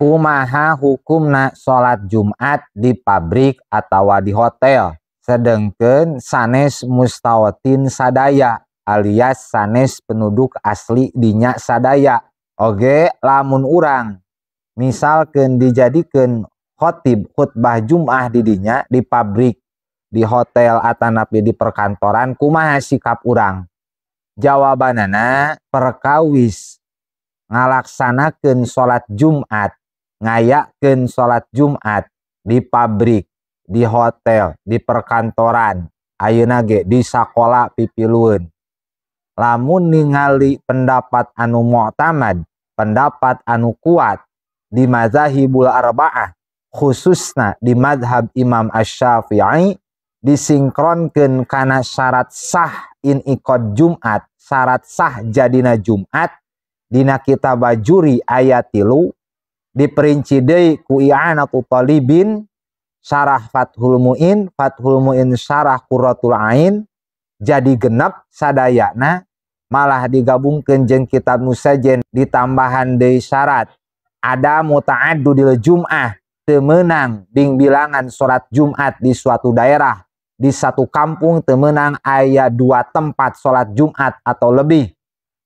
kumaha hukumna salat Jumat di pabrik atawa di hotel sedengkeun sanes mustawatin sadaya alias sanes penduduk asli dinya sadaya. Oge lamun urang misalkeun dijadikeun khotib khutbah Jum'ah di dinya di pabrik, di hotel atanapi di perkantoran, kumaha sikap urang? Jawabanana perkawis ngalaksanakeun salat Jumat, ngayakeun salat Jumat di pabrik, di hotel, di perkantoran, ayeuna ge di sakola pipilueun. Lamun ningali pendapat anu mu'tamad, pendapat anu kuat di mazahibul arba'ah, khususna di madhab Imam Asy-Syafi'i, disinkronkeun kana syarat sah in'iqad Jumat, syarat sah jadina Jumat dina kitab Bajuri ayat 3 diperinci deui ku I'anatu Talibin syarah Fathul Mu'in, Fathul Mu'in syarah Qurratul Ain, jadi genep sadayana, malah digabungkeun jeung kitab Nusajen ditambahan deui syarat ada muta'addudil Jum'ah, teu meunang ding bilangan salat Jumat di suatu daerah, di satu kampung teu meunang aya 2 tempat salat Jumat atau lebih.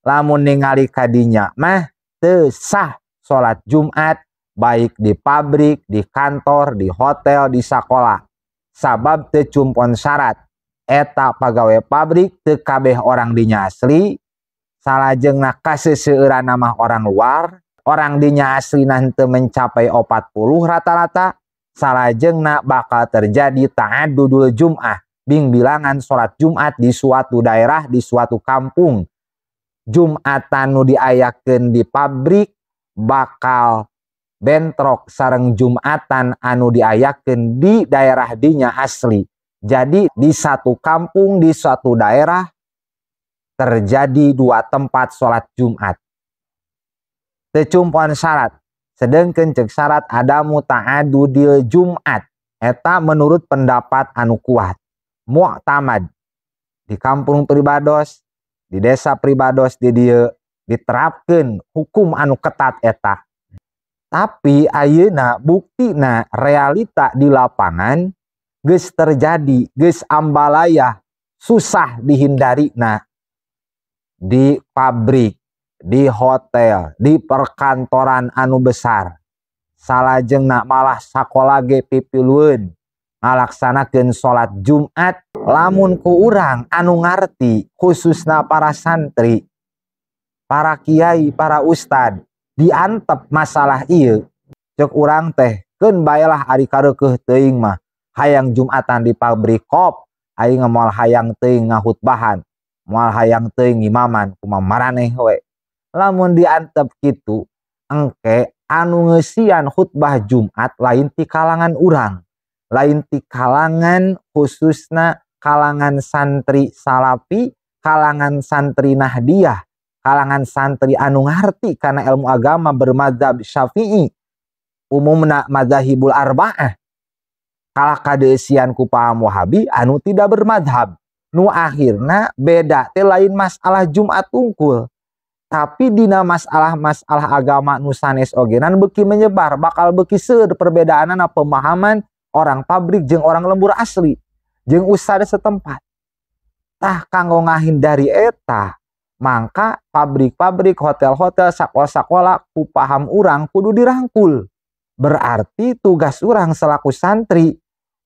Lamun ningali kadinya mah teu sah salat Jumat baik di pabrik, di kantor, di hotel, di sakola. Sabab teu cumpon syarat eta pagawe pabrik teu kabeh orang dinya asli, salajengna kaseseueuranna mah orang luar, orang dinya aslina henteu mencapai 40 rata-rata, salajengna bakal terjadi ta'addudul Jum'ah, bing bilangan salat Jumat di suatu daerah, di suatu kampung. Jumatan nu diayakeun di pabrik bakal bentrok sareng Jumatan anu diayakeun di daerah dinya asli. Jadi di satu kampung, di suatu daerah terjadi 2 tempat salat Jumat. Teu cumpon syarat. Sedengkeun ceuk syarat ada muta'addudil Jumat. Eta menurut pendapat anu kuat, mu'tamad. Di kampung pribados, di desa pribados di dieu diterapkeun hukum anu ketat eta. Tapi ayeuna buktina realita di lapangan geus terjadi, geus ambalaya, susah dihindarina. Di pabrik, di hotel, di perkantoran anu besar, salajengna malah sakola ge pipilueun ngalaksanakeun salat Jumat. Lamun ku urang anu ngarti, khususna para santri, para kiai, para ustad, diantep masalah ieu, ceuk urang teh keun baelah ari kareukeuh teuing mah hayang Jumatan di pabrik kop, aing moal hayang teuing ngahutbahan, moal hayang teuing imaman kumaha maraneh we. Lamun diantep kitu, engke anu ngeusian khutbah Jumat lain ti kalangan urang, lain ti kalangan khususna kalangan santri salafi, kalangan santri nahdiyah, kalangan santri anu ngarti kana ilmu agama bermadzhab Syafi'i, umumna madzahibul arba'ah. Kalah kadeusian ku paham Wahabi anu tidak bermadhab, nu akhirna beda teh lain masalah Jumat unggul, tapi dina masalah agama nu sanes ogenan beuki menyebar, bakal beuki seueur perbedaanana pemahaman orang pabrik jeung orang lembur asli jeung usada setempat. Tah kanggo ngahindari eta, mangka pabrik-pabrik, hotel-hotel, sakola-sakola ku paham urang kudu dirangkul. Berarti tugas urang selaku santri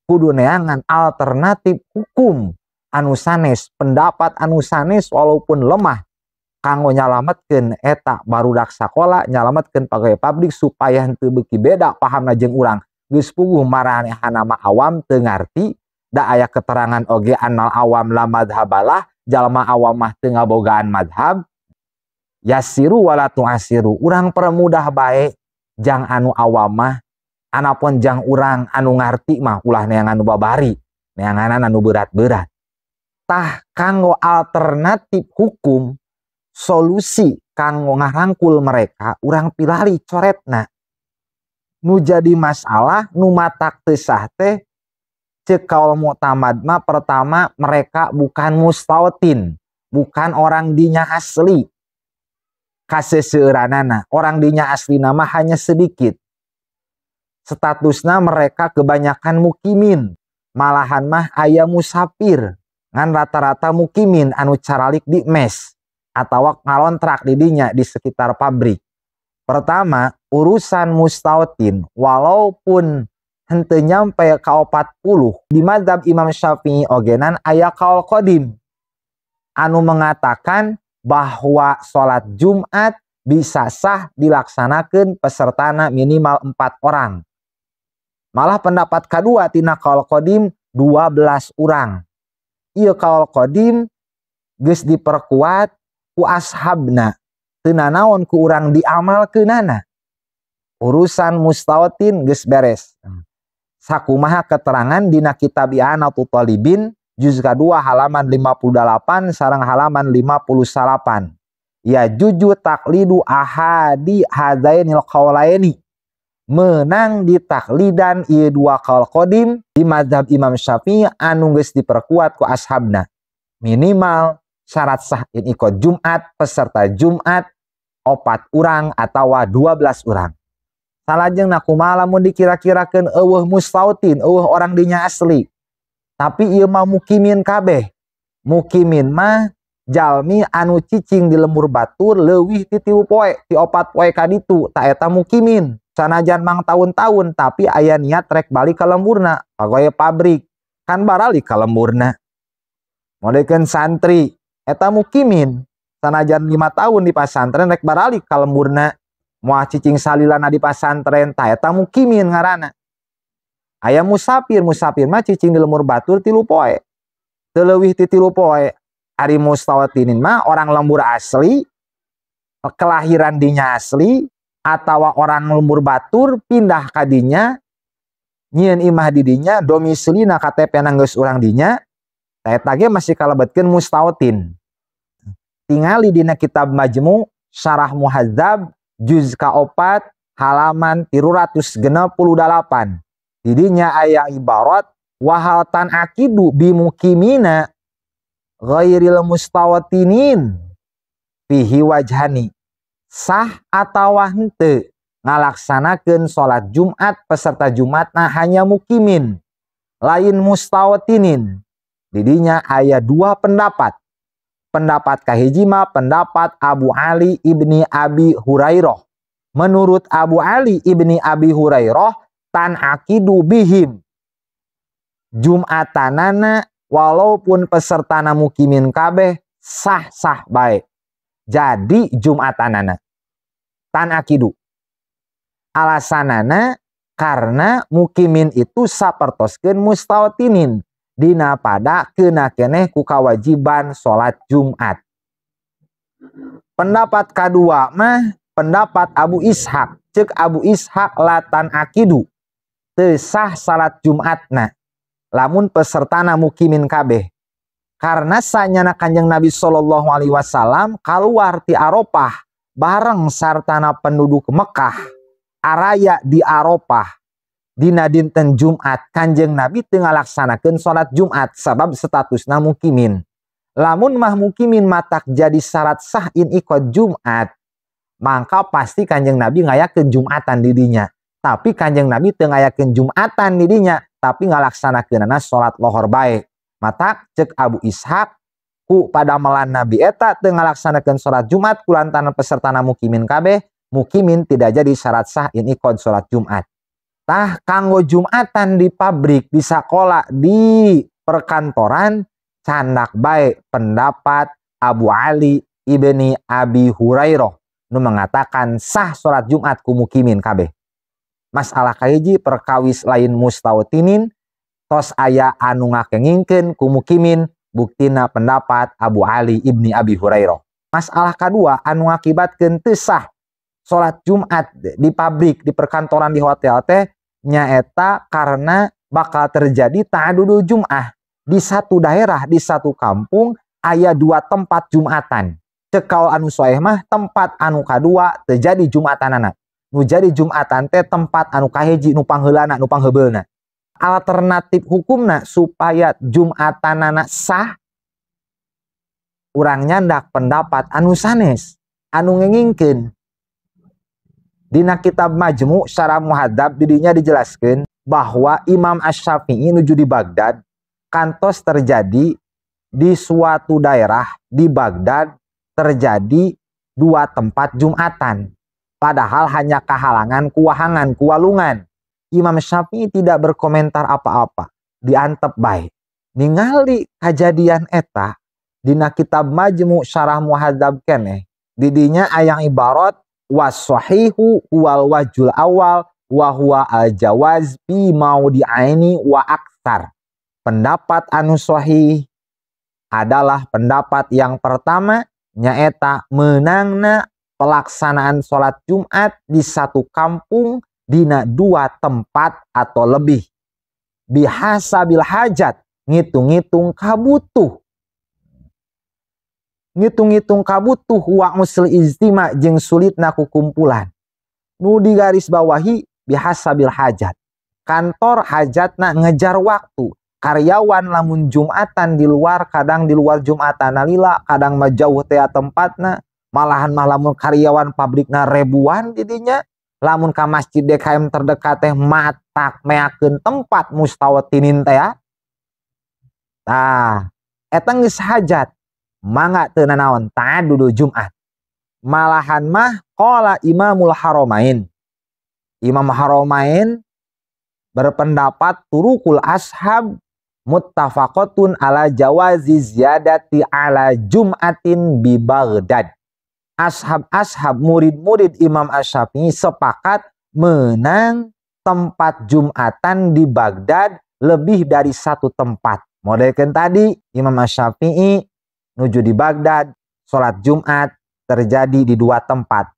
kudu neangan alternatif hukum anu sanes, pendapat anu sanes walaupun lemah, kanggo nyalametkeun eta barudak sakola, nyalametkeun pagawe pabrik supaya henteu beuki beda pahamna jeung urang. Geus puguh maranehanna mah awam teu ngarti, da aya keterangan oge annal awam la madhabalah, jalma awam mah teu ngabogaan madhab. Yasiru wala tu'asiru, urang permudah bae jang anu awam mah, anapun jang urang anu ngarti mah ulah neangan anu babari, neanganan anu berat-berat. Tah kanggo alternatif hukum, solusi kanggo ngarangkul mereka, urang pilali coretna. Nu jadi masalah, nu matak teu sah teh, ceuk kaul mu'tamad mah pertama mereka bukan mustautin, bukan orang dinya asli. Kaseseueuranana, orang dinya asli nama hanya sedikit. statusna mereka kebanyakan mukimin, malahan mah aya musafir ngan rata-rata mukimin anu caralik di mes atau ngalontrak di dinya di sekitar pabrik. Pertama, urusan mustautin walaupun henteu nyampe ka 40 di mazhab Imam Syafi'i ogenan aya kaul qadim anu mengatakan bahwa sholat Jumat bisa sah dilaksanakan pesertana minimal 4 orang. Malah pendapat kedua tina kaul qadim 12 orang. Ieu kaul qadim geus diperkuat ku ashabna. Teu nanaon ku urang diamalkeunana. Urusan mustautin geus beres. Sakumaha keterangan dina kitab I'anatul Talibin juz kedua halaman 58 sareng halaman 58. Ya juju taklidu ahadi hadainil qaulaini. Menang ditaklidan ieu dua qaul qadim di mazhab Imam Syafi'i anu geus diperkuat ku ashabna. Minimal syarat sah ikut Jumat peserta Jumat 4 orang atau 12 orang. Salajeng nakumaha lamun dikira-kirakeun eueuh mustautin, eueuh orang dinya asli. Tapi ieu mah mukimin kabeh. Mukimin mah jalmi anu cicing di lembur batur leuwih ti 3 poe, ti 4 poe ka ditu, ta eta mukimin. Sanajan mang tahun-tahun tapi aya niat rek balik ka lemburna, pagawe pabrik. Kan baralik ka lemburna. Modekeun santri, eta mukimin. Sanajan 5 tahun di pasantren rek baralik ka lemburna. Moal cicing salilana di pasantren, ta eta mukimin ngaranna. Aya musafir, musafir mah cicing di lembur batur 3 poe. Teu leuwih ti 3 poe. Ari mustawatinin mah orang lembur asli, kelahiran dinya asli, atau orang lembur batur pindah ka dinya, nyieun imah di dinya, domisilina KTP geus urang dinya, ta eta ge masih kalebetkeun mustawatin. Tingali dina kitab Majmu' Syarah Muhadzab juz ka-4 halaman 368. Didinya aya ibarat wahal tan akidu bimukimina ghairil mustawatinin fihi wajhani. Sah atawa henteu ngalaksanakeun salat Jumat peserta Jumatna hanya mukimin lain mustawatinin. Didinya aya 2 pendapat. Pendapat kahiji mah pendapat Abu Ali ibni Abi Hurairah. Menurut Abu Ali ibni Abi Hurairah, tan akidu bihim Jumatanana walaupun pesertana mukimin kabeh sah-sah baik. Jadi Jumatanana tan akidu. Alasanana karena mukimin itu sapertoskeun mustawatinin. Dina pada kena keneh ku kawajiban sholat Jumat. Pendapat kedua mah pendapat Abu Ishaq. Cek Abu Ishaq latan akidu. Teu sah salat Jumatna. Lamun pesertana mukimin kabeh. Karena sanyana Kanjeng Nabi sallallahu alaihi wasallam kaluar ti Arafah bareng sartana penduduk Mekah. Araya di Arafah. Dina dinten Jumat Kanjeng Nabi teu ngalaksanakeun salat Jumat sabab statusna mukimin. Lamun mah mukimin matak jadi syarat sah ikut Jumat, maka pasti Kanjeng Nabi ngayakeun Jumatan di dinya. Tapi Kanjeng Nabi teu ngayakeun Jumatan di dinya, tapi ngalaksanakeunana salat lohor bae. Matak cek Abu Ishaq ku padamelan Nabi eta teu ngalaksanakeun salat Jumat kulantaran pesertana mukimin kabeh, mukimin tidak jadi syarat sah ikut salat Jumat. Tah kanggo Jumatan di pabrik, di sekolah, di perkantoran candak baik pendapat Abu Ali ibni Abi Hurairah nu mengatakan sah salat Jumat ku mukimin kabeh. Masalah kahiji perkawis lain mustawatinin tos aya anu ngakengingkeun ku mukimin buktina pendapat Abu Ali ibni Abi Hurairah. Masalah kedua anu ngakibatkeun teu sah salat Jumat di pabrik, di perkantoran, di hotel teh nyaeta karena bakal terjadi ta'adudul Jum'ah. Di satu daerah, di satu kampung aya 2 tempat Jumatan. Cekal anu soeh mah tempat anu kadua terjadi Jumatanana. Nu jadi Jumatan teh tempat anu kahiji nu pangheulana nu pangheubeulna. Alternatif hukumna supaya Jumatanana sah urang nyandak pendapat anu sanes anu ngengingkeun Dina kitab Majmu' Syarah Muhadzab didinya dijelaskan bahwa Imam Asy-Syafi'i nuju di Baghdad kantos terjadi di suatu daerah di Baghdad terjadi 2 tempat Jumatan. Padahal hanya kehalangan, kuwahangan, kuwalungan. Imam Syafi'i tidak berkomentar apa-apa. Diantep baik. Ningali kejadian eta dina kitab Majmu' Syarah Muhadzab keneh. Didinya ayang ibarat was-sahihu wal wajul awal wa huwa al-jawaz fi maudi'aini wa aktsar. Pendapat anu sahih adalah pendapat yang pertama nyaeta menangna pelaksanaan sholat Jumat di satu kampung dina 2 tempat atau lebih. Bihasabil hajat, ngitung-ngitung kabutuh. Ngitung-ngitung kabutuh wa musil ijtima jeung sulitna kukumpulan. Nu di garis bawahi bihasabil hajat. Kantor hajatna ngejar waktu. Karyawan lamun Jumatan di luar, kadang di luar Jumatan lila, kadang mah jauh teh tempatna, malahan mah lamun karyawan pabrikna ribuan didinya, lamun ka masjid DKM terdekat teh matak meakeun tempat mustawatinin teh ya. Tah, eta geus hajat, mangga teu nanaon ta'addudu Jumat. Malahan mah qala Imamul Haramain. Imam Haramain berpendapat turukul ashab muttafaqatun ala jawazi ziyadati ala Jum'atin bi Baghdad. Ashab-ashab murid-murid Imam Asy-Syafi'i sepakat menang tempat Jumatan di Baghdad lebih dari 1 tempat. Modelkan tadi Imam Asy-Syafi'i nuju di Baghdad, sholat Jumat terjadi di 2 tempat.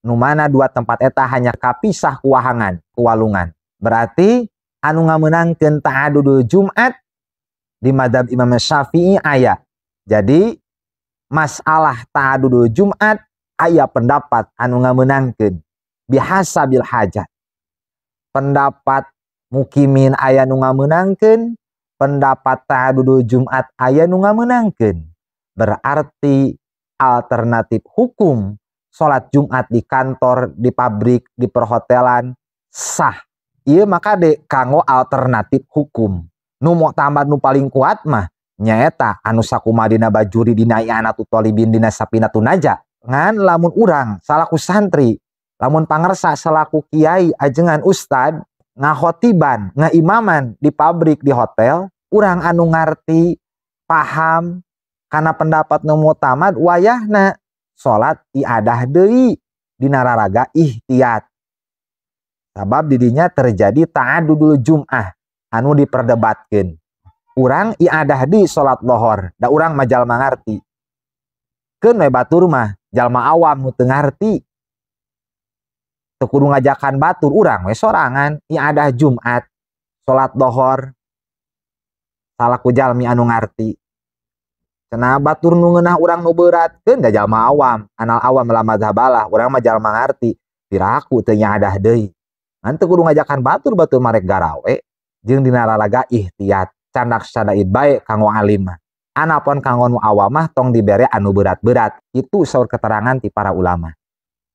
Nu mana 2 tempat eta hanya kapisah kuwahangan, kuwalungan. Berarti anu ngamenangkeun ta'adudul Jumat di madzhab Imam Syafi'i aya. Jadi masalah ta'adudul Jumat aya pendapat anu ngamenangkeun bihasabil hajat. Pendapat mukimin aya nu ngamenangkeun, pendapat ta'adudul Jumat aya nu ngamenangkeun. Berarti alternatif hukum sholat Jumat di kantor, di pabrik, di perhotelan sah. Iya maka de kanggo alternatif hukum. Nu muqtamad nu paling kuat mah nyaeta anu sakumaha dina bajuri dina i'anatu thalibin dina sapinatun naja. Ngan lamun urang salaku santri, lamun pangersa salaku kiai ajengan ustad ngahotiban, ngaimaman di pabrik, di hotel, urang anu ngarti, paham kana pendapat nu muqtamad wayahna salat iadah deui dina raraga ihtiyat. Sabab didinya terjadi ta'adudul Jum'ah anu diperdebatkeun. Urang iadah di salat lohor, da urang mah jalma ngarti. Keun we batur mah jalma awam nu teu ngarti. Teu kudu ngajakan batur, urang we sorangan iadah Jumat, salat lohor. Salaku jalmi anu ngarti. Cenah batur nu ngeunah urang nu berat, keun da jalma awam, anal awam la mazhabalah, urang mah jalma ngarti. Piraku teu nyadah deui. Nanti kudu ngajakan batur-batur marek garawe jeung dina raraga ihtiyat candak sadaid bae kanggo alim mah. Anapun kanggo nu awam mah tong dibere anu berat-berat. Itu saur keterangan ti para ulama.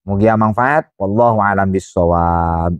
Mugia manfaat. Wallahu a'lam bishawab.